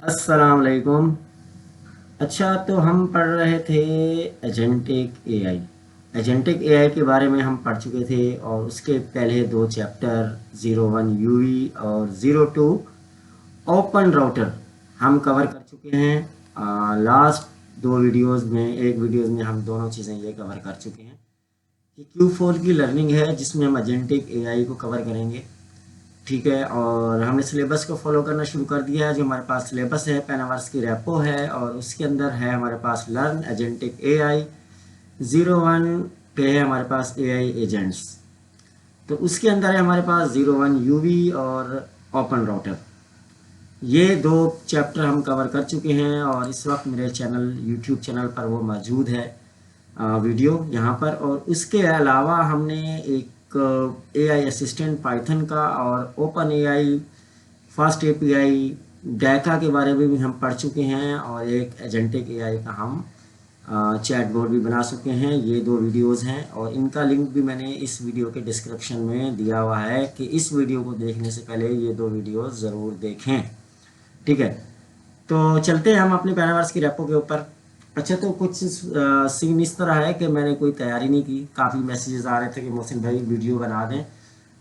अस्सलाम वालेकुम। अच्छा, तो हम पढ़ रहे थे एजेंटिक एआई। एजेंटिक एआई के बारे में हम पढ़ चुके थे और उसके पहले दो चैप्टर 01 यूवी और 02 ओपन राउटर हम कवर कर चुके हैं। लास्ट दो वीडियोस में एक वीडियोस में हम दोनों चीज़ें ये कवर कर चुके हैं कि Q4 की लर्निंग है जिसमें हम एजेंटिक एआई को कवर करेंगे। ठीक है, और हमने सिलेबस को फॉलो करना शुरू कर दिया है। जो हमारे पास सिलेबस है पेनावर्स की रेपो है और उसके अंदर है हमारे पास लर्न एजेंटिक एआई। 01 पे है हमारे पास एआई एजेंट्स। तो उसके अंदर है हमारे पास 01 यूवी और ओपन राउटर। ये दो चैप्टर हम कवर कर चुके हैं और इस वक्त मेरे चैनल यूट्यूब चैनल पर वो मौजूद है वीडियो यहाँ पर। और उसके अलावा हमने एक एआई असिस्टेंट पाइथन का और ओपन एआई फास्ट एपीआई डैका के बारे में भी हम पढ़ चुके हैं और एक एजेंटिक एआई का हम चैट बोर्ड भी बना चुके हैं। ये दो वीडियोस हैं और इनका लिंक भी मैंने इस वीडियो के डिस्क्रिप्शन में दिया हुआ है कि इस वीडियो को देखने से पहले ये दो वीडियोस ज़रूर देखें। ठीक है, तो चलते हैं हम अपने पैरावर्स की रेपो के ऊपर। अच्छा, तो कुछ सीन इस तरह है कि मैंने कोई तैयारी नहीं की। काफ़ी मैसेजेस आ रहे थे कि मोहसिन भाई वीडियो बना दें,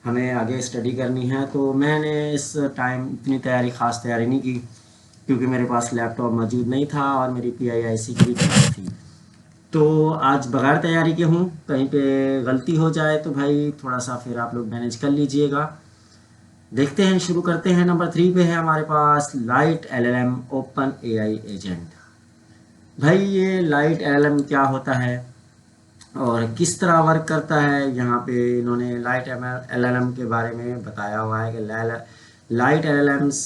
हमें आगे स्टडी करनी है। तो मैंने इस टाइम इतनी ख़ास तैयारी नहीं की क्योंकि मेरे पास लैपटॉप मौजूद नहीं था और मेरी PIIC की भी क्लास थी। तो आज बगैर तैयारी के हूँ, कहीं पे गलती हो जाए तो भाई थोड़ा सा फिर आप लोग मैनेज कर लीजिएगा। देखते हैं, शुरू करते हैं। नंबर 3 पे है हमारे पास light LLM open AI agent. भाई ये लाइट LLM क्या होता है और किस तरह वर्क करता है, यहाँ पे इन्होंने लाइट LLM के बारे में बताया हुआ है कि लाइट LLMs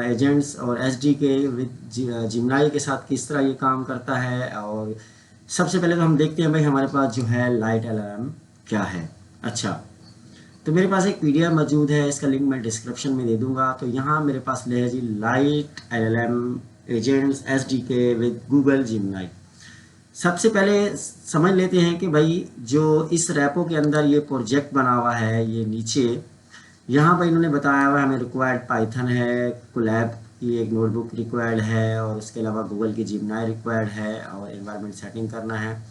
एजेंट्स और SDK विद जिमनाई के साथ किस तरह ये काम करता है। और सबसे पहले तो हम देखते हैं भाई हमारे पास जो है लाइट LLM क्या है। अच्छा, तो मेरे पास एक PDF मौजूद है, इसका लिंक मैं डिस्क्रिप्शन में दे दूंगा। तो यहाँ मेरे पास ले है जी light LLM agents SDK with Google Gemini. सबसे पहले समझ लेते हैं कि भाई जो इस रैपो के अंदर ये प्रोजेक्ट बना हुआ है, ये नीचे यहाँ पर इन्होंने बताया हुआ है हमें रिक्वायर्ड पाइथन है, कोलैब की एक नोटबुक रिक्वायर्ड है और उसके अलावा गूगल की जिमनाई रिक्वायर्ड है और एनवायरनमेंट सेटिंग करना है।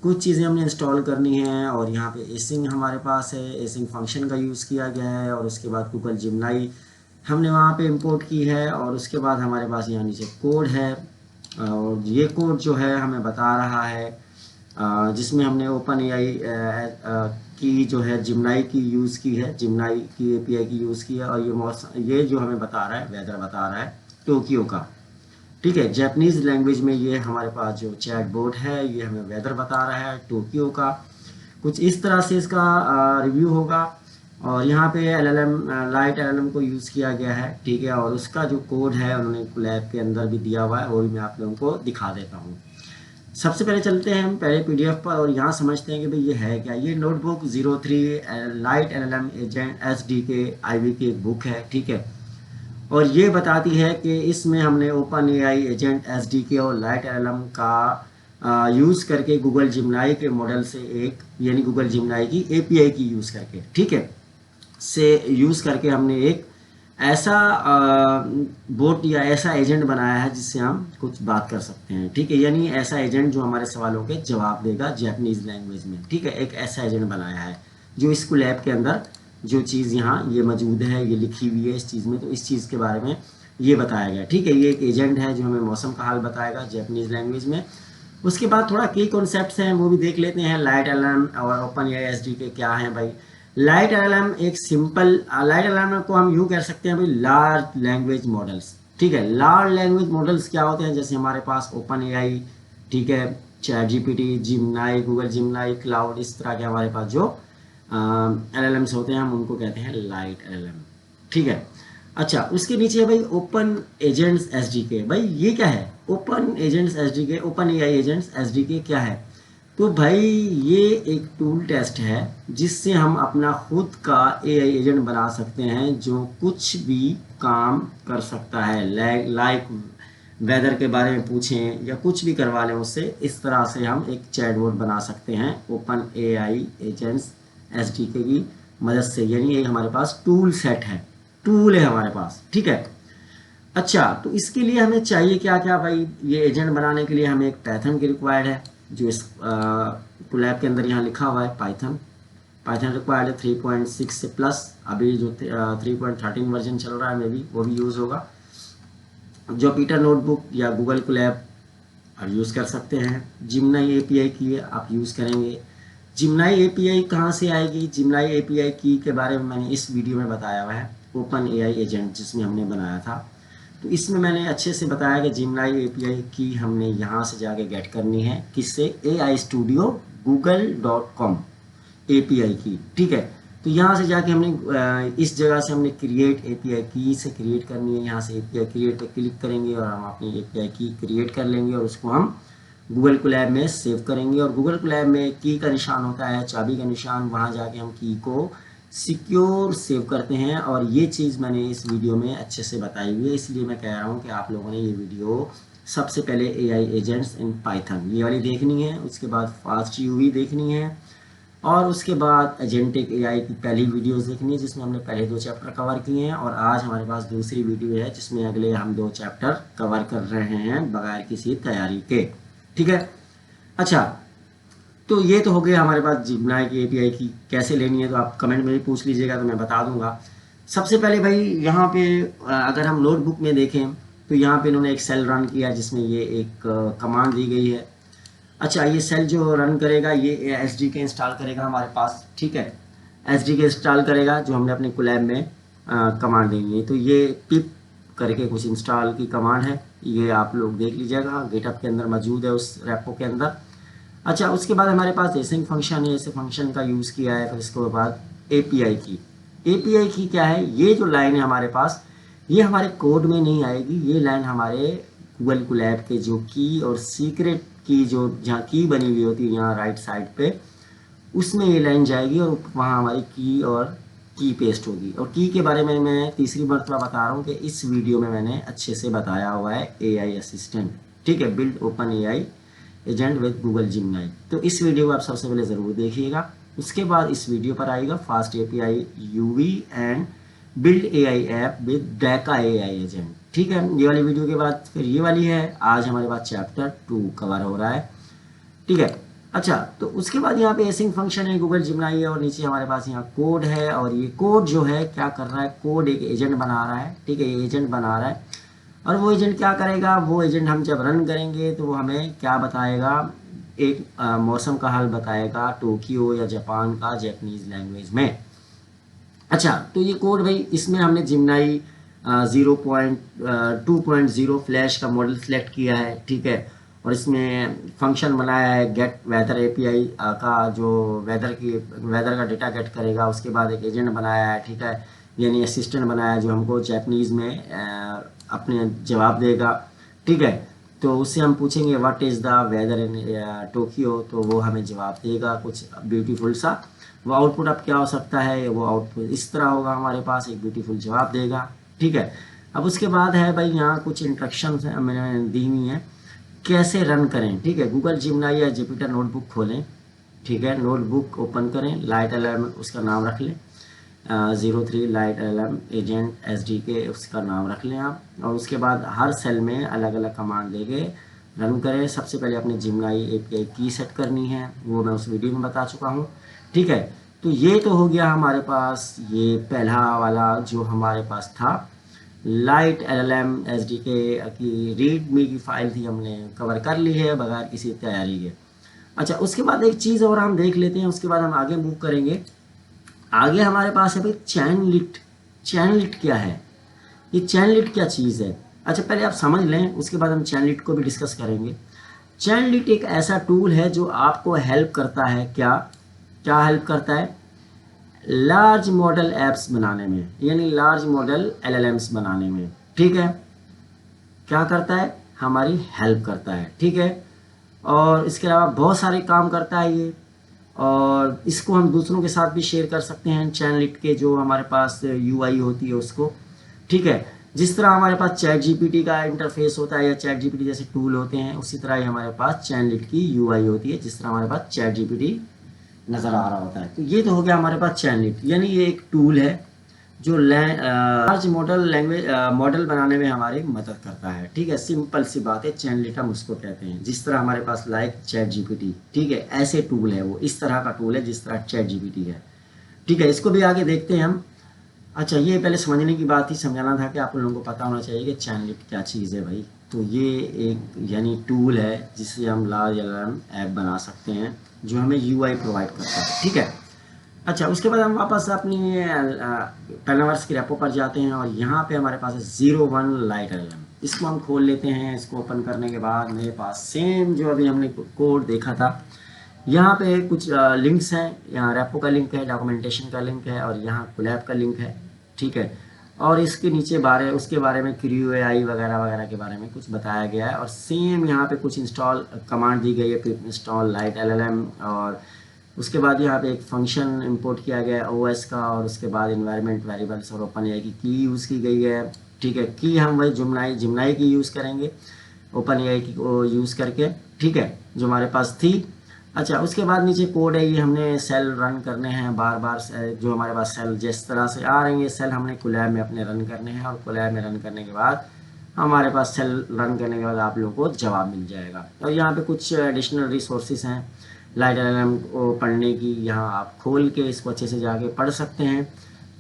कुछ चीज़ें हमने इंस्टॉल करनी है और यहाँ पे एसिंग हमारे पास है, एसिंग फंक्शन का यूज़ किया गया है और उसके बाद गूगल जिमनाई हमने वहाँ पे इंपोर्ट की है और उसके बाद हमारे पास यहाँ नीचे कोड है। और ये कोड जो है हमें बता रहा है जिसमें हमने ओपन एआई की जो है जिमनाई की यूज़ की है, जिमनाई की API की यूज़ की है। और ये जो हमें बता रहा है वेदर बता रहा है टोक्यो का। ठीक है, जापानीज़ लैंग्वेज में ये हमारे पास जो चैट बोर्ड है ये हमें वेदर बता रहा है टोक्यो का। कुछ इस तरह से इसका रिव्यू होगा और यहाँ पे LLM लाइट LLM को यूज़ किया गया है। ठीक है, और उसका जो कोड है उन्होंने लैब के अंदर भी दिया हुआ है, वो भी मैं आप लोगों को दिखा देता हूँ। सबसे पहले चलते हैं हम पहले PDF पर और यहाँ समझते हैं कि भाई ये है क्या। ये notebook 03 light LLM agent SDK IB की एक बुक है। ठीक है, और ये बताती है कि इसमें हमने ओपन एआई एजेंट SDK और लाइट LLM का यूज़ करके गूगल जिमनाई के मॉडल से एक यानी गूगल जिमनाई की API की यूज़ करके, ठीक है, से यूज़ करके हमने एक ऐसा बोट या ऐसा एजेंट बनाया है जिससे हम कुछ बात कर सकते हैं। ठीक है, यानी ऐसा एजेंट जो हमारे सवालों के जवाब देगा जापानीज़ लैंग्वेज में। ठीक है, एक ऐसा एजेंट बनाया है जो स्कूल ऐप के अंदर जो चीज़ यहाँ ये मौजूद है, ये लिखी हुई है इस चीज़ में, तो इस चीज़ के बारे में ये बताया गया। ठीक है, ये एक एजेंट है जो हमें मौसम का हाल बताएगा जापानीज़ लैंग्वेज में। उसके बाद थोड़ा की कॉन्सेप्ट्स हैं वो भी देख लेते हैं। लाइट LLM और ओपन एआई SDK क्या है भाई। लाइट LLM एक सिंपल लाइट LLM को हम यूँ कह सकते हैं भाई लार्ज लैंग्वेज मॉडल्स। ठीक है, लार्ज लैंग्वेज मॉडल्स क्या होते हैं, जैसे हमारे पास ओपन एआई, ठीक है, चैट GPT, जिमनाई, गूगल जिमनाई, क्लाउड, इस तरह के हमारे पास जो LLMs होते हैं हम उनको कहते हैं लाइट LLM। ठीक है, अच्छा, उसके नीचे है भाई ओपन एजेंट्स SDK। भाई ये क्या है open agents SDK, open AI agents SDK क्या है। तो भाई ये एक टूल टेस्ट है जिससे हम अपना खुद का एआई एजेंट बना सकते हैं जो कुछ भी काम कर सकता है। लाइक वेदर के बारे में पूछें या कुछ भी करवा लें उससे, इस तरह से हम एक चैटबॉट बना सकते हैं ओपन एआई एजेंट्स SDK की मदद से। यानी ये हमारे पास टूल सेट है, टूल है हमारे पास। ठीक है, अच्छा, तो इसके लिए हमें चाहिए क्या क्या भाई? ये एजेंट बनाने के लिए हमें एक पाइथन की रिक्वायर्ड है, जो इस कोलैब के अंदर यहाँ लिखा हुआ है पाइथन। पाइथन रिक्वायर्ड है 3.6 से प्लस। अभी जो 3.13 वर्जन चल रहा है मे बी वो भी यूज़ होगा। जुपिटर नोटबुक या गूगल कोलैब आप यूज़ कर सकते हैं। जिमनाई एपीआई की आप यूज़ करेंगे। जिमनाई एपीआई कहाँ से आएगी? जिमनाई एपीआई की के बारे में मैंने इस वीडियो में बताया हुआ है, ओपन एआई एजेंट जिसमें हमने बनाया था। तो इसमें मैंने अच्छे से बताया कि जिमनाई एपीआई की हमने यहाँ से जाके गेट करनी है, किससे? AI स्टूडियो google.com एपीआई की, ठीक है। तो यहाँ से जाके हमने इस जगह से हमने क्रिएट एपीआई की से क्रिएट करनी है। यहाँ से एपीआई क्रिएट पे क्लिक करेंगे और हम अपनी एपीआई की क्रिएट कर लेंगे और उसको हम गूगल कोलैब में सेव करेंगे। और गूगल कोलैब में की का निशान होता है, चाबी का निशान, वहाँ जाके हम की को सिक्योर सेव करते हैं। और ये चीज़ मैंने इस वीडियो में अच्छे से बताई हुई है, इसलिए मैं कह रहा हूँ कि आप लोगों ने ये वीडियो सबसे पहले AI एजेंट्स इन पाइथन ये वाली देखनी है, उसके बाद फास्ट यूवी देखनी है, और उसके बाद एजेंटिक AI की पहली वीडियोस देखनी है जिसमें हमने पहले 2 चैप्टर कवर किए हैं। और आज हमारे पास दूसरी वीडियो है जिसमें अगले हम 2 चैप्टर कवर कर रहे हैं बगैर किसी तैयारी के, ठीक है। अच्छा, तो ये तो हो गया हमारे पास जिमनाई की एपीआई की कैसे लेनी है, तो आप कमेंट में भी पूछ लीजिएगा तो मैं बता दूंगा। सबसे पहले भाई यहाँ पे अगर हम नोटबुक में देखें तो यहाँ पे इन्होंने एक सेल रन किया जिसमें ये एक कमांड दी गई है। अच्छा, ये सेल जो रन करेगा ये एसडी के इंस्टॉल करेगा हमारे पास, ठीक है। एसडी के इंस्टॉल करेगा जो हमने अपने कोलैब में कमांड देनी है। तो ये पिप करके कुछ इंस्टॉल की कमांड है, ये आप लोग देख लीजिएगा, गिटहब के अंदर मौजूद है उस रेपो के अंदर। अच्छा, उसके बाद हमारे पास एसिंग फंक्शन है, ऐसे फंक्शन का यूज़ किया है। फिर इसके बाद एपीआई की। एपीआई की क्या है? ये जो लाइन है हमारे पास, ये हमारे कोड में नहीं आएगी। ये लाइन हमारे गूगल कोलैब के जो की और सीक्रेट की जो जहाँ की बनी हुई होती है यहाँ राइट साइड पे, उसमें ये लाइन जाएगी और वहाँ हमारी की और की पेस्ट होगी। और की के बारे में मैं तीसरी मरतबा बता रहा हूँ कि इस वीडियो में मैंने अच्छे से बताया हुआ है AI असिस्टेंट, ठीक है, build open AI agent with Google जिमनाई। तो इस वीडियो को आप सबसे पहले ज़रूर देखिएगा। उसके बाद इस वीडियो पर आएगा fast API UV and build AI app with डैका AI एजेंट, ठीक है। ये वाली वीडियो के बाद फिर ये वाली है। आज हमारे पास चैप्टर 2 कवर हो रहा है, ठीक है। अच्छा, तो उसके बाद यहाँ पे एसिंग फंक्शन है, गूगल जिमनाई है, और नीचे हमारे पास यहाँ कोड है। और ये कोड जो है क्या कर रहा है? कोड एक एजेंट बना रहा है, ठीक है, ये एजेंट बना रहा है। और वो एजेंट क्या करेगा? वो एजेंट हम जब रन करेंगे तो वो हमें क्या बताएगा? एक मौसम का हाल बताएगा टोक्यो या जापान का जापानीज लैंग्वेज में। अच्छा, तो ये कोड भाई इसमें हमने जिमनाई 0.2.0 फ्लैश का मॉडल सेलेक्ट किया है, ठीक है। और इसमें फंक्शन बनाया है गेट वेदर एपीआई का, जो वेदर का डेटा गेट करेगा। उसके बाद एक एजेंट बनाया है, ठीक है, यानी असिस्टेंट बनाया है जो हमको जापानीज़ में अपने जवाब देगा, ठीक है। तो उससे हम पूछेंगे what is the weather in Tokyo, तो वो हमें जवाब देगा कुछ ब्यूटीफुल सा। वो आउटपुट अब क्या हो सकता है? वो आउटपुट इस तरह होगा, हमारे पास एक ब्यूटीफुल जवाब देगा, ठीक है। अब उसके बाद है भाई यहाँ कुछ इंस्ट्रक्शंस मैंने दी हुई हैं कैसे रन करें, ठीक है। गूगल जिमनाई या जुपिटर नोटबुक खोलें, ठीक है, नोटबुक ओपन करें, लाइट अलार्म उसका नाम रख लें, 03 लाइट अलार्म एजेंट SDK उसका नाम रख लें आप। और उसके बाद हर सेल में अलग अलग कमांड देके रन करें। सबसे पहले अपने जिमनाई API की सेट करनी है, वो मैं उस वीडियो में बता चुका हूँ, ठीक है। तो ये तो हो गया हमारे पास ये पहला वाला जो हमारे पास था लाइट LLM SDK की रीड मी की फाइल थी, हमने कवर कर ली है बगैर किसी तैयारी के। अच्छा, उसके बाद एक चीज़ और हम देख लेते हैं, उसके बाद हम आगे मूव करेंगे। आगे हमारे पास है भाई चैनलिट। चैनलिट क्या है? ये चैनलिट क्या चीज़ है? अच्छा, पहले आप समझ लें, उसके बाद हम चैनलिट को भी डिस्कस करेंगे। चैनलिट एक ऐसा टूल है जो आपको हेल्प करता है, क्या क्या हेल्प करता है? लार्ज मॉडल ऐप्स बनाने में, यानी लार्ज मॉडल LLMs बनाने में, ठीक है। क्या करता है? हमारी हेल्प करता है, ठीक है। और इसके अलावा बहुत सारे काम करता है ये, और इसको हम दूसरों के साथ भी शेयर कर सकते हैं चैनलिट के जो हमारे पास UI होती है उसको, ठीक है। जिस तरह हमारे पास चैट GPT का इंटरफेस होता है या चैट GPT जैसे टूल होते हैं, उसी तरह ही हमारे पास चैनलिट की UI होती है, जिस तरह हमारे पास चैट GPT नज़र आ रहा होता है। तो ये तो हो गया हमारे पास चैनलिट, यानी ये एक टूल है जो लार्ज मॉडल लैंग्वेज मॉडल बनाने में हमारी मदद करता है। ठीक है, सिंपल सी बात है, चैनलिट हम उसको कहते हैं। जिस तरह हमारे पास लाइक चैट जीपीटी, ठीक है, ऐसे टूल है, वो इस तरह का टूल है जिस तरह चैट जीपीटी है। ठीक है, इसको भी आगे देखते हैं हम। अच्छा, ये पहले समझने की बात ही समझाना था कि आप लोगों को पता होना चाहिए कि चैनलिट क्या चीज़ है भाई। तो ये एक यानी टूल है जिससे हम लार्ज एलएलएम ऐप बना सकते हैं, जो हमें यूआई प्रोवाइड करता है। ठीक है, अच्छा, उसके बाद हम वापस अपनी पैनावर्स की रेपो पर जाते हैं और यहाँ पे हमारे पास है 01 लाइट एलएलएम। इसको हम खोल लेते हैं। इसको ओपन करने के बाद मेरे पास सेम जो अभी हमने कोड देखा था, यहाँ पे कुछ लिंक्स हैं। यहाँ रेपो का लिंक है, डॉक्यूमेंटेशन का लिंक है और यहाँ कोलैब का लिंक है। ठीक है, और इसके नीचे उसके बारे में क्रू एआई वगैरह वगैरह के बारे में कुछ बताया गया है। और सेम यहाँ पे कुछ इंस्टॉल कमांड दी गई है, पिप इंस्टॉल लाइट एलएलएम। और उसके बाद यहाँ पे एक फंक्शन इंपोर्ट किया गया है ओएस का, और उसके बाद इन्वायरमेंट वेरिएबल्स और ओपन एआई की यूज़ की गई है। ठीक है, की हम वही जिमनाई की यूज़ करेंगे ओपन एआई की यूज़ करके। ठीक है, जो हमारे पास थी। अच्छा, उसके बाद नीचे कोड है, ये हमने सेल रन करने हैं बार बार। जो हमारे पास सेल जिस तरह से आ रही है, सेल हमने कोलैब में अपने रन करने हैं। और कोलैब में रन करने के बाद हमारे पास सेल रन करने के बाद आप लोगों को जवाब मिल जाएगा। और यहाँ पे कुछ एडिशनल रिसोर्सेज हैं लाइट एलएलएम को पढ़ने की। यहाँ आप खोल के इसको अच्छे से जाके पढ़ सकते हैं।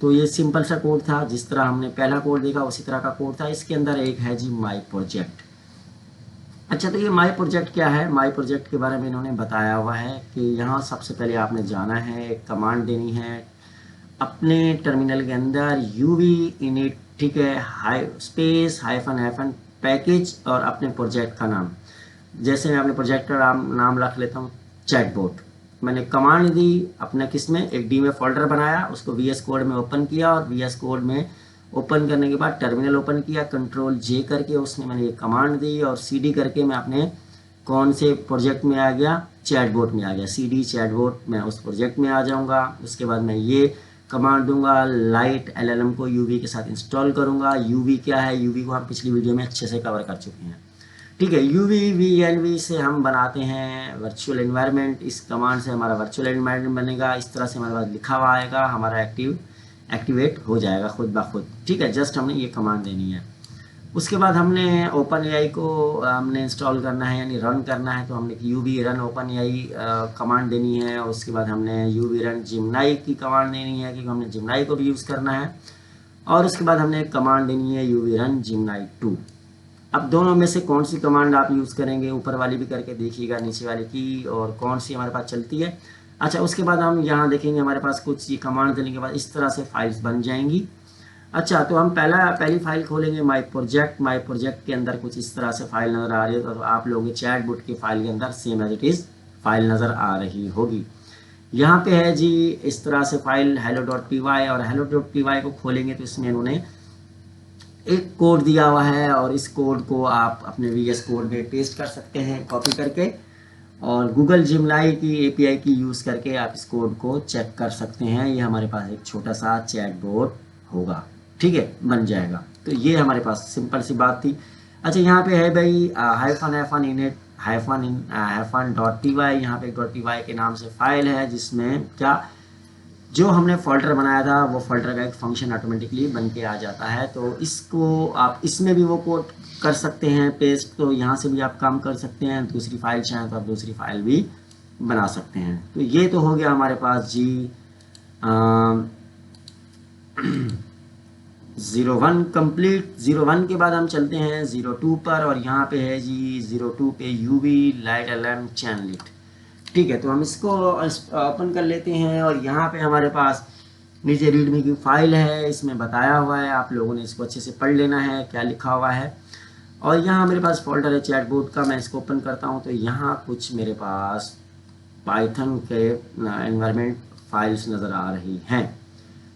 तो ये सिंपल सा कोड था, जिस तरह हमने पहला कोड देखा उसी तरह का कोड था। इसके अंदर एक है जी माई प्रोजेक्ट। अच्छा, तो ये माई प्रोजेक्ट क्या है? माई प्रोजेक्ट के बारे में इन्होंने बताया हुआ है कि यहाँ सबसे पहले आपने जाना है, एक कमांड देनी है अपने टर्मिनल के अंदर यूवी इनिट, ठीक है, high space hyphen hyphen package और अपने प्रोजेक्ट का नाम। जैसे मैं अपने प्रोजेक्ट का नाम रख लेता हूँ चैटबॉट। मैंने कमांड दी अपने किस में, एक डी में फोल्डर बनाया, उसको वीएस कोड में ओपन किया और वीएस कोड में ओपन करने के बाद टर्मिनल ओपन किया, कंट्रोल जे करके उसमें मैंने ये कमांड दी और सीडी करके मैं अपने कौन से प्रोजेक्ट में आ गया, चैटबॉट में आ गया। सीडी चैटबॉट, मैं उस प्रोजेक्ट में आ जाऊंगा। उसके बाद मैं ये कमांड दूंगा, लाइट एलएलएम को यूवी के साथ इंस्टॉल करूंगा। यूवी क्या है? यूवी को हम पिछली वीडियो में अच्छे से कवर कर चुके हैं। ठीक है, यूवी वीएलवी से हम बनाते हैं वर्चुअल एनवायरनमेंट। इस कमांड से हमारा वर्चुअल एनवायरनमेंट बनेगा। इस तरह से हमारे पास लिखा हुआ आएगा, हमारा एक्टिवेट हो जाएगा खुद ब खुद। ठीक है, जस्ट हमने ये कमांड देनी है। उसके बाद हमने ओपन एआई को हमने इंस्टॉल करना है, यानी रन करना है। तो हमने UV run open AI command देनी है। और उसके बाद हमने यूवी रन जिमनाई की कमांड देनी है, क्योंकि हमने जिमनाई को भी यूज़ करना है। और उसके बाद हमने एक कमांड देनी है यूवी रन जिमनाई 2। अब दोनों में से कौन सी कमांड आप यूज़ करेंगे, ऊपर वाली भी करके देखिएगा, नीचे वाली की, और कौन सी हमारे पास चलती है। अच्छा, उसके बाद हम यहाँ देखेंगे हमारे पास कुछ ये कमांड देने के बाद इस तरह से फाइल्स बन जाएंगी। अच्छा, तो हम पहली फाइल खोलेंगे माई प्रोजेक्ट। माई प्रोजेक्ट के अंदर कुछ इस तरह से फाइल नज़र आ रही है। तो आप लोगों के चैटबॉट की फाइल के अंदर same as it is file नज़र आ रही होगी। यहाँ पे है जी इस तरह से फाइल hello.py। और hello.py को खोलेंगे तो इसमें इन्होंने एक कोड दिया हुआ है, और इस कोड को आप अपने वीएस कोड में पेस्ट कर सकते हैं कॉपी करके, और गूगल जिमनाई की एपीआई की यूज़ करके आप इस कोड को चेक कर सकते हैं। ये हमारे पास एक छोटा सा चैटबॉट होगा। ठीक है, बन जाएगा। तो ये हमारे पास सिंपल सी बात थी। अच्छा, यहाँ पे है भाई hyphen init hyphen dot P Y. यहाँ पे डॉट पी वाई के नाम से फाइल है, जिसमें क्या जो हमने फोल्डर बनाया था वो फोल्डर का एक फंक्शन ऑटोमेटिकली बन के आ जाता है। तो इसको आप इसमें भी वो कोड कर सकते हैं पेस्ट। तो यहाँ से भी आप काम कर सकते हैं। दूसरी फाइल चाहें तो आप दूसरी फाइल भी बना सकते हैं। तो ये तो हो गया हमारे पास जी 01 कंप्लीट। 01 के बाद हम चलते हैं 02 पर, और यहाँ पे है जी 02 पे यूवी लाइट एलएलएम चैनलिट। ठीक है, तो हम इसको ओपन कर लेते हैं, और यहाँ पे हमारे पास नीचे रीडमी की फाइल है। इसमें बताया हुआ है, आप लोगों ने इसको अच्छे से पढ़ लेना है क्या लिखा हुआ है। और यहाँ मेरे पास फोल्डर है चैटबॉट का। मैं इसको ओपन करता हूँ तो यहाँ कुछ मेरे पास पाइथन के एनवायरनमेंट फाइल्स नज़र आ रही हैं।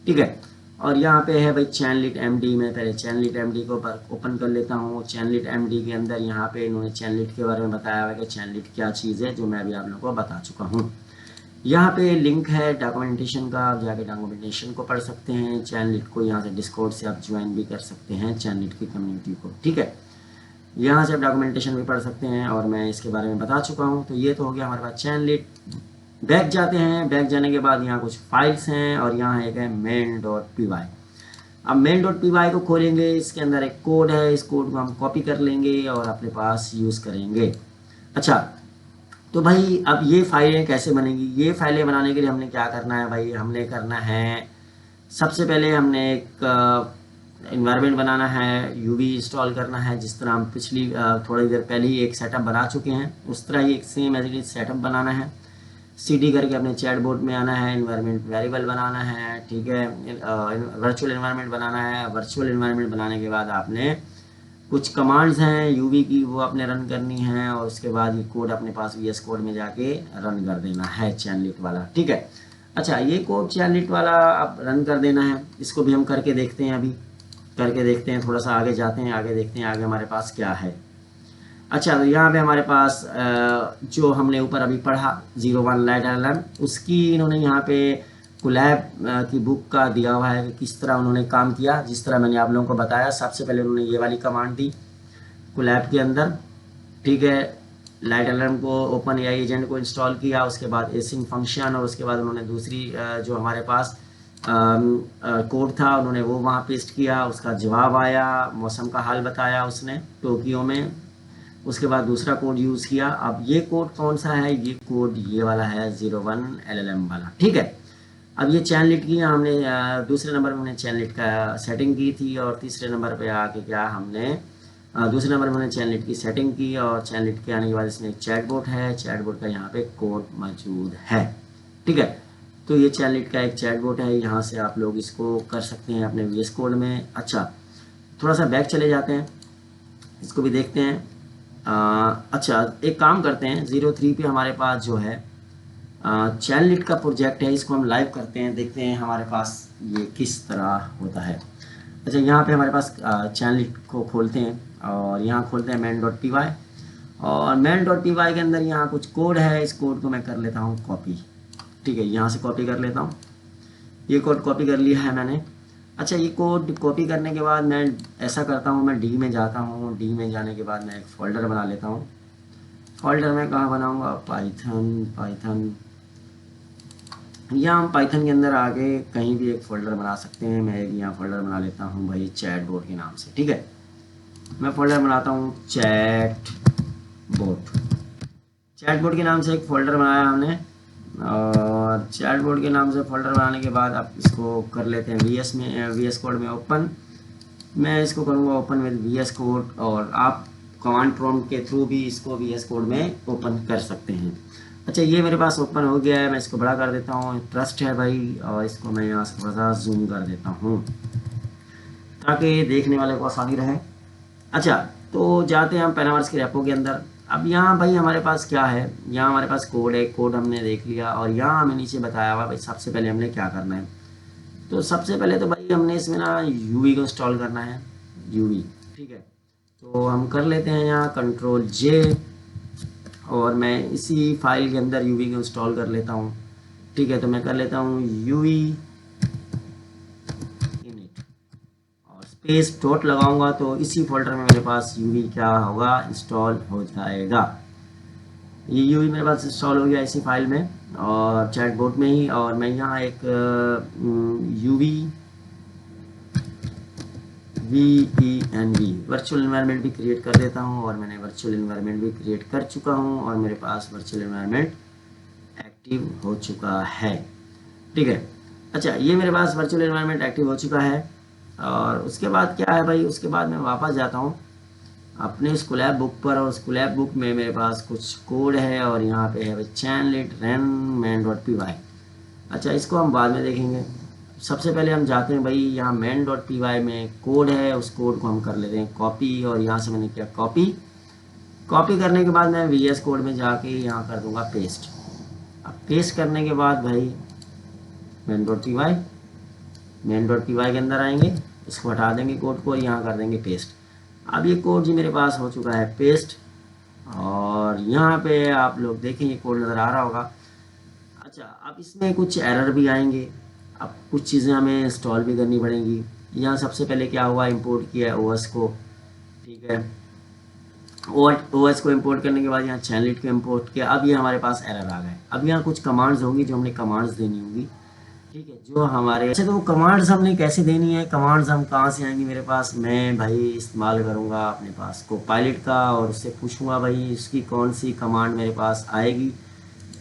ठीक है, और यहाँ पे है भाई चैनलिट एमडी। मैं पहले चैनलिट एमडी को ओपन कर लेता हूँ। चैनलिट एमडी के अंदर यहाँ पे इन्होंने चैनलिट के बारे में बताया हुआ है कि चैनलिट क्या चीज़ है, जो मैं अभी आप लोगों को बता चुका हूँ। यहाँ पे लिंक है डॉक्यूमेंटेशन का, आप जाके डॉक्यूमेंटेशन को पढ़ सकते हैं। चैनलिट को यहाँ से डिस्कॉर्ड से आप ज्वाइन भी कर सकते हैं, चैनलिट की कम्युनिटी को। ठीक है, यहाँ से आप डॉक्यूमेंटेशन भी पढ़ सकते हैं, और मैं इसके बारे में बता चुका हूँ। तो ये तो हो गया हमारे पास चैनलिट। बैक जाते हैं। बैक जाने के बाद यहाँ कुछ फाइल्स हैं, और यहाँ एक है main.py। अब मेन डॉट पी वाई को खोलेंगे, इसके अंदर एक कोड है, इस कोड को हम कॉपी कर लेंगे और अपने पास यूज़ करेंगे। अच्छा, तो भाई अब ये फाइलें कैसे बनेंगी? ये फाइलें बनाने के लिए हमने क्या करना है भाई, हमने करना है सबसे पहले हमने एक इन्वायरमेंट बनाना है, यूवी इंस्टॉल करना है। जिस तरह हम पिछली थोड़ी देर पहले ही एक सेटअप बना चुके हैं, उस तरह ही एक same as it is setup बनाना है। सीडी करके अपने चैटबॉट में आना है, इन्वायरमेंट वेरिएबल बनाना है, ठीक है, वर्चुअल इन्वायरमेंट बनाना है। वर्चुअल इन्वायरमेंट बनाने के बाद आपने कुछ कमांड्स हैं यूवी की, वो आपने रन करनी है और उसके बाद ये कोड अपने पास वीएस कोड में जाके रन कर देना है, चैनलिट वाला, ठीक है। अच्छा, ये कोड चैनलिट वाला अब रन कर देना है, इसको भी हम करके देखते हैं। अभी करके देखते हैं, थोड़ा सा आगे जाते हैं, आगे देखते हैं आगे हमारे पास क्या है। अच्छा, तो यहाँ पे हमारे पास जो हमने ऊपर अभी पढ़ा 01 लाइट एलएम, उसकी इन्होंने यहाँ पे कोलैब की बुक का दिया हुआ है कि किस तरह उन्होंने काम किया। जिस तरह मैंने आप लोगों को बताया, सबसे पहले उन्होंने ये वाली कमांड दी कोलैब के अंदर, ठीक है, लाइट अलार्म को ओपन एआई एजेंट को इंस्टॉल किया, उसके बाद एसिंग फंक्शन, और उसके बाद उन्होंने दूसरी जो हमारे पास कोड था उन्होंने वो वहाँ पेस्ट किया, उसका जवाब आया, मौसम का हाल बताया उसने टोक्यो में। उसके बाद दूसरा कोड यूज़ किया। अब ये कोड कौन सा है? ये कोड ये वाला है 01 LLM वाला, ठीक है। अब ये चैनलिट की हमने दूसरे नंबर में हमने चैनलिट का सेटिंग की थी, और तीसरे नंबर पे आके क्या हमने दूसरे नंबर में हमने चैनलिट की सेटिंग की, और चैनलिट के आने के बाद इसमें एक चैटबॉट है, चैटबॉट का यहाँ पे कोड मौजूद है, ठीक है। तो ये चैनलिट का एक चैटबॉट है, यहाँ से आप लोग इसको कर सकते हैं अपने वीएस कोड में। अच्छा, थोड़ा सा बैक चले जाते हैं, इसको भी देखते हैं। अच्छा, एक काम करते हैं, 03 पे हमारे पास जो है चैनलिट का प्रोजेक्ट है, इसको हम लाइव करते हैं, देखते हैं हमारे पास ये किस तरह होता है। अच्छा, यहाँ पे हमारे पास चैनलिट को खोलते हैं और यहाँ खोलते हैं main.py, और main.py के अंदर यहाँ कुछ कोड है, इस कोड को मैं कर लेता हूँ कॉपी, ठीक है, यहाँ से कॉपी कर लेता हूँ। ये कोड कॉपी कर लिया है मैंने। अच्छा, ये कोड कॉपी करने के बाद मैं ऐसा करता हूँ, मैं डी में जाता हूँ, डी में जाने के बाद मैं एक फ़ोल्डर बना लेता हूँ। फ़ोल्डर मैं कहाँ बनाऊँगा? पाइथन, या हम पाइथन के अंदर आगे कहीं भी एक फ़ोल्डर बना सकते हैं। मैं एक यहाँ फ़ोल्डर बना लेता हूँ भाई चैटबॉट के नाम से, ठीक है। मैं फ़ोल्डर बनाता हूँ चैटबॉट के नाम से एक फ़ोल्डर बनाया हमने, और चैटबॉट के नाम से फ़ोल्डर बनाने के बाद अब इसको कर लेते हैं वीएस कोड में ओपन। मैं इसको करूँगा ओपन विद वीएस कोड, और आप कमांड प्रॉम्प्ट के थ्रू भी इसको वीएस कोड में ओपन कर सकते हैं। अच्छा, ये मेरे पास ओपन हो गया है, मैं इसको बड़ा कर देता हूँ, ट्रस्ट है भाई, और इसको मैं यहाँ से थोड़ा सा जूम कर देता हूँ ताकि देखने वाले को आसानी रहे। अच्छा, तो जाते हैं हम पैनावर्स के रेपो के अंदर। अब यहाँ भाई हमारे पास क्या है? यहाँ हमारे पास कोड है, कोड हमने देख लिया, और यहाँ हमें नीचे बताया हुआ भाई सबसे पहले हमने क्या करना है। तो सबसे पहले तो भाई हमने इसमें ना यूवी को इंस्टॉल करना है, यूवी, ठीक है। तो हम कर लेते हैं यहाँ Ctrl+J, और मैं इसी फाइल के अंदर यूवी को इंस्टॉल कर लेता हूँ, ठीक है। तो मैं कर लेता हूँ यूवी इनिट और स्पेस डॉट लगाऊंगा, तो इसी फोल्डर में मेरे पास यूवी क्या होगा, इंस्टॉल हो जाएगा। ये यूवी मेरे पास इंस्टॉल हो गया इसी फाइल में और चैटबॉट में ही। और मैं यहाँ एक यूवी VENV वर्चुअल इन्वायरमेंट भी क्रिएट कर देता हूँ, और मैंने वर्चुअल इन्वायरमेंट भी क्रिएट कर चुका हूँ, और मेरे पास वर्चुअल इन्वायरमेंट एक्टिव हो चुका है, ठीक है। अच्छा, ये मेरे पास वर्चुअल इन्वायरमेंट एक्टिव हो चुका है, और उसके बाद क्या है भाई, उसके बाद मैं वापस जाता हूँ अपने स्कूलैब बुक पर, और स्कूलैब बुक में मेरे पास कुछ कोड है, और यहाँ पे है भाई चैनलिट रन main.py। अच्छा, इसको हम बाद में देखेंगे, सबसे पहले हम जाते हैं भाई यहाँ main.py में कोड है, उस कोड को हम कर लेते हैं कॉपी, और यहाँ से मैंने किया कॉपी करने के बाद मैं VS कोड में जाके यहाँ कर दूंगा पेस्ट। अब पेस्ट करने के बाद भाई main.py के अंदर आएंगे, इसको हटा देंगे कोड को, और यहाँ कर देंगे पेस्ट। अब ये कोड जी मेरे पास हो चुका है पेस्ट, और यहाँ पे आप लोग देखें ये कोड नज़र आ रहा होगा। अच्छा, अब इसमें कुछ एरर भी आएंगे, अब कुछ चीज़ें हमें इंस्टॉल भी करनी पड़ेंगी। यहाँ सबसे पहले क्या हुआ, इंपोर्ट किया है OS को, ठीक है। OS को इंपोर्ट करने के बाद यहाँ चैनलिट को इंपोर्ट किया। अब ये हमारे पास एरर आ गए। अब यहाँ कुछ कमांड्स होंगी जो हमने कमांड्स देनी होंगी, ठीक है, जो हमारे अच्छा, तो वो कमांड्स हमने कैसे देनी है, कमांड्स हम कहाँ से आएंगी मेरे पास, मैं भाई इस्तेमाल करूँगा अपने पास को पायलट का और उससे पूछूंगा भाई इसकी कौन सी कमांड मेरे पास आएगी।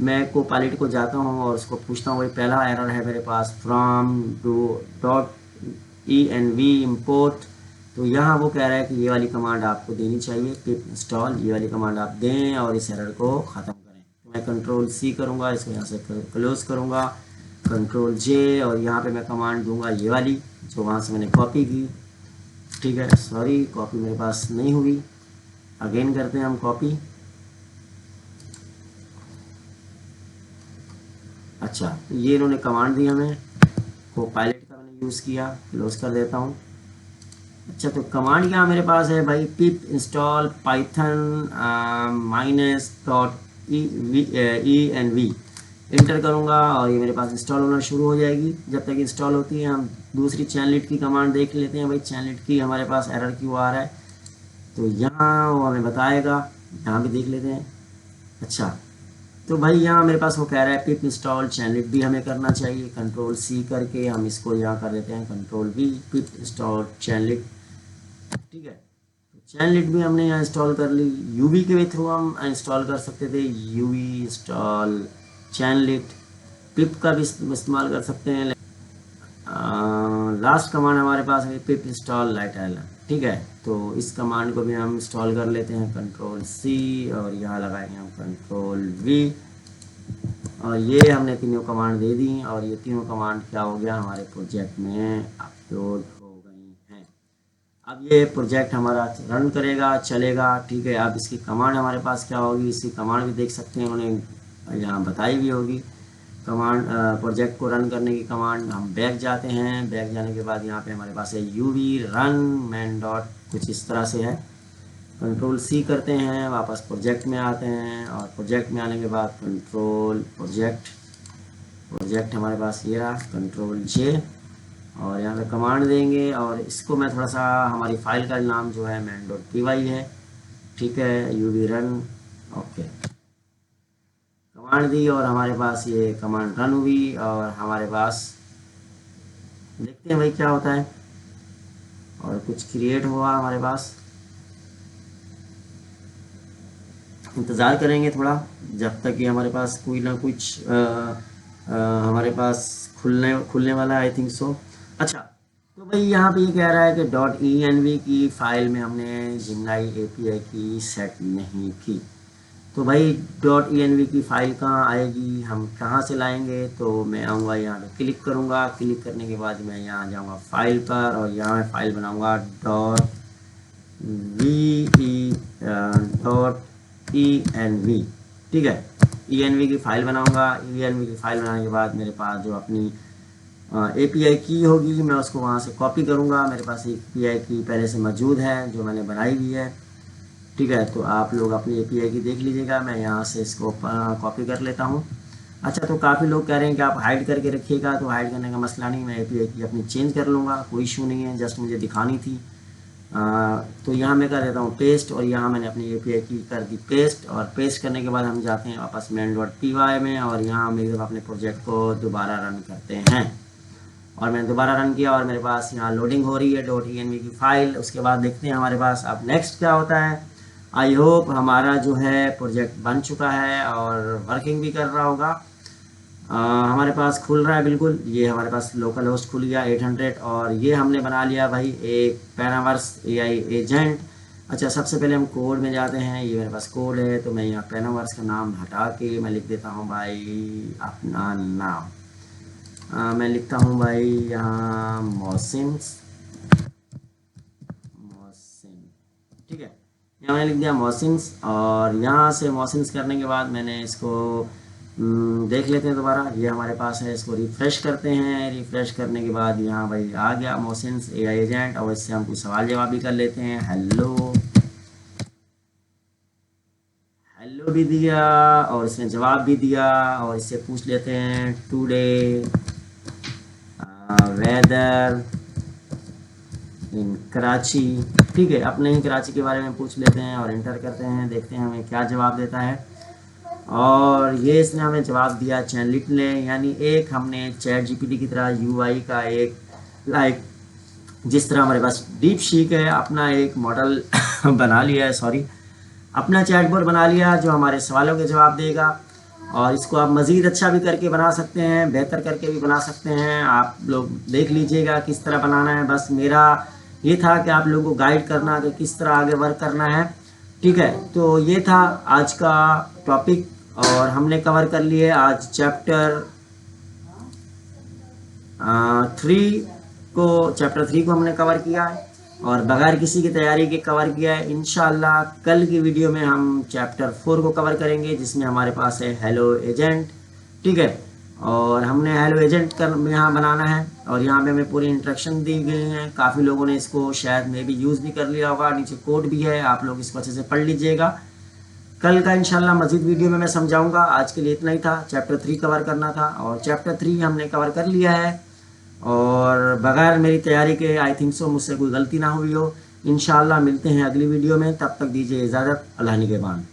मैं को पायलट को जाता हूँ और उसको पूछता हूँ भाई पहला एरर है मेरे पास from dot E N V import. तो यहाँ वो कह रहा है कि ये वाली कमांड आपको देनी चाहिए पिप इंस्टॉल, ये वाली कमांड आप दें और इस एरर को ख़त्म करें। तो मैं कंट्रोल सी करूँगा, इसको यहाँ से क्लोज करूँगा, कंट्रोल जे, और यहाँ पे मैं कमांड दूंगा ये वाली जो वहाँ से मैंने कॉपी की। ठीक है, सॉरी कॉपी मेरे पास नहीं हुई, अगेन करते हैं हम कॉपी। अच्छा, तो ये इन्होंने कमांड दी हमें, को पायलट का मैंने यूज़ किया, क्लोज कर देता हूँ। अच्छा, तो कमांड क्या मेरे पास है भाई, pip install Python minus dot E N V, enter करूँगा और ये मेरे पास इंस्टॉल होना शुरू हो जाएगी। जब तक इंस्टॉल होती है हम दूसरी चैनलिट की कमांड देख लेते हैं भाई, चैनलिट की हमारे पास एरर क्यों आ रहा है, तो यहाँ वो हमें बताएगा, यहाँ भी देख लेते हैं। अच्छा, तो भाई यहाँ मेरे पास वो कह रहा है पिप इंस्टॉल चैनलिट भी हमें करना चाहिए, कंट्रोल सी करके हम इसको यहाँ कर देते हैं कंट्रोल वी, पिप इंस्टॉल चैनलिट। ठीक है, तो चैनलिट भी हमने यहाँ इंस्टॉल कर ली, यूवी के थ्रू हम इंस्टॉल कर सकते थे, यूवी इंस्टॉल चैनलिट, पिप का भी इस्तेमाल कर सकते हैं। लास्ट कमांड हमारे पास है पिप इंस्टॉल लाइटल। ठीक है, तो इस कमांड को भी हम इंस्टॉल कर लेते हैं, कंट्रोल सी और यहाँ लगाएंगे हम कंट्रोल वी, और ये हमने तीनों कमांड दे दी और ये तीनों कमांड क्या हो गया हमारे प्रोजेक्ट में अपलोड हो गई हैं। अब ये प्रोजेक्ट हमारा रन करेगा, चलेगा। ठीक है, अब इसकी कमांड हमारे पास क्या होगी, इसकी कमांड भी देख सकते हैं, उन्होंने यहाँ बताई भी होगी कमांड। प्रोजेक्ट को रन करने की कमांड, हम बैक जाते हैं, बैक जाने के बाद यहाँ पे हमारे पास है यूवी रन मैन डॉट, कुछ इस तरह से है। कंट्रोल सी करते हैं, वापस प्रोजेक्ट में आते हैं और प्रोजेक्ट में आने के बाद कंट्रोल प्रोजेक्ट, प्रोजेक्ट हमारे पास ये रहा, कंट्रोल जे, और यहाँ पे कमांड देंगे और इसको मैं थोड़ा सा, हमारी फाइल का नाम जो है मैन डॉट पी वाई है। ठीक है, यूवी रन, ओके, कमांड दी और हमारे पास ये कमांड रन हुई और हमारे पास देखते हैं भाई क्या होता है, और कुछ क्रिएट हुआ हमारे पास। इंतज़ार करेंगे थोड़ा जब तक कि हमारे पास कोई ना कुछ हमारे पास खुलने वाला है, आई थिंक सो। अच्छा, तो भाई यहाँ पे ये कह रहा है कि डॉट ई एन वी की फ़ाइल में हमने जिमनाई एपीआई की सेट नहीं की। तो भाई डॉट ई एन वी की फ़ाइल कहाँ आएगी, हम कहाँ से लाएंगे, तो मैं आऊँगा यहाँ पे क्लिक करूँगा, क्लिक करने के बाद मैं यहाँ जाऊँगा फाइल पर और यहाँ मैं फ़ाइल बनाऊँगा डॉट ई एन वी। ठीक है, ई एन वी की फ़ाइल बनाऊँगा, ई एन वी की फ़ाइल बनाने के बाद मेरे पास जो अपनी ए पी आई की होगी मैं उसको वहाँ से कॉपी करूँगा। मेरे पास एक पी आई की पहले से मौजूद है जो मैंने बनाई हुई है। ठीक है, तो आप लोग अपनी एपीआई की देख लीजिएगा, मैं यहाँ से इसको कॉपी कर लेता हूँ। अच्छा, तो काफ़ी लोग कह रहे हैं कि आप हाइड करके रखिएगा, तो हाइड करने का मसला नहीं, मैं एपीआई की अपनी चेंज कर लूँगा, कोई इशू नहीं है, जस्ट मुझे दिखानी थी। तो यहाँ मैं कर देता हूँ पेस्ट और यहाँ मैंने अपनी एपीआई की कर दी पेस्ट, और पेस्ट करने के बाद हम जाते हैं वापस मेन डॉट पी वाई में और यहाँ हम एकदम अपने प्रोजेक्ट को दोबारा रन करते हैं। और मैंने दोबारा रन किया और मेरे पास यहाँ लोडिंग हो रही है डॉट ई एन वी की फ़ाइल। उसके बाद देखते हैं हमारे पास अब नेक्स्ट क्या होता है। आई होप हमारा जो है प्रोजेक्ट बन चुका है और वर्किंग भी कर रहा होगा। हमारे पास खुल रहा है बिल्कुल, ये हमारे पास लोकल होस्ट खुल गया 800 और ये हमने बना लिया भाई एक पैनावर्स एआई एजेंट। अच्छा, सबसे पहले हम कोड में जाते हैं, ये मेरे पास कोड है, तो मैं यहाँ पैनावर्स का नाम हटा के मैं लिख देता हूँ भाई अपना नाम। मैं लिखता हूँ भाई यहाँ मोहसिन। ठीक है, यहाँ मैंने लिख दिया मोहसिन और यहाँ से मोहसिन करने के बाद मैंने इसको देख लेते हैं दोबारा, ये हमारे पास है, इसको रिफ़्रेश करते हैं। रिफ़्रेश करने के बाद यहाँ भाई आ गया मोहसिन एआई एजेंट और इससे हम कुछ सवाल जवाब भी कर लेते हैं। हेलो हेलो भी दिया और इसने जवाब भी दिया और इससे पूछ लेते हैं टुडे वेदर इन कराची। ठीक है, अपने ही कराची के बारे में पूछ लेते हैं और इंटर करते हैं, देखते हैं हमें क्या जवाब देता है। और ये इसने हमें जवाब दिया चैनलिट ने, यानी एक हमने चैट जीपीटी की तरह यूआई का एक लाइक जिस तरह हमारे पास डीप सीक है अपना एक मॉडल बना लिया है, सॉरी अपना चैटबॉट बना लिया जो हमारे सवालों के जवाब देगा। और इसको आप मज़ीद अच्छा भी करके बना सकते हैं, बेहतर करके भी बना सकते हैं, आप लोग देख लीजिएगा किस तरह बनाना है। बस मेरा ये था कि आप लोगों को गाइड करना कि किस तरह आगे वर्क करना है, ठीक है। तो ये था आज का टॉपिक और हमने कवर कर लिए आज चैप्टर 3 को हमने कवर किया है और बगैर किसी की तैयारी के कवर किया है। इंशाल्लाह कल की वीडियो में हम चैप्टर 4 को कवर करेंगे जिसमें हमारे पास है हेलो एजेंट, ठीक है। और हमने हेलो एजेंट कर यहाँ बनाना है और यहाँ पे हमें पूरी इंस्ट्रक्शन दी गई हैं। काफ़ी लोगों ने इसको शायद में भी यूज़ भी कर लिया होगा, नीचे कोड भी है, आप लोग इसको अच्छे से पढ़ लीजिएगा। कल का इंशाल्लाह मज़ीद वीडियो में मैं समझाऊंगा। आज के लिए इतना ही था, चैप्टर 3 कवर करना था और चैप्टर 3 हमने कवर कर लिया है और बगैर मेरी तैयारी के आई थिंक सो मुझसे कोई गलती ना हुई हो। इंशाल्लाह मिलते हैं अगली वीडियो में, तब तक दीजिए इजाज़त। अल्लाह निगहबान।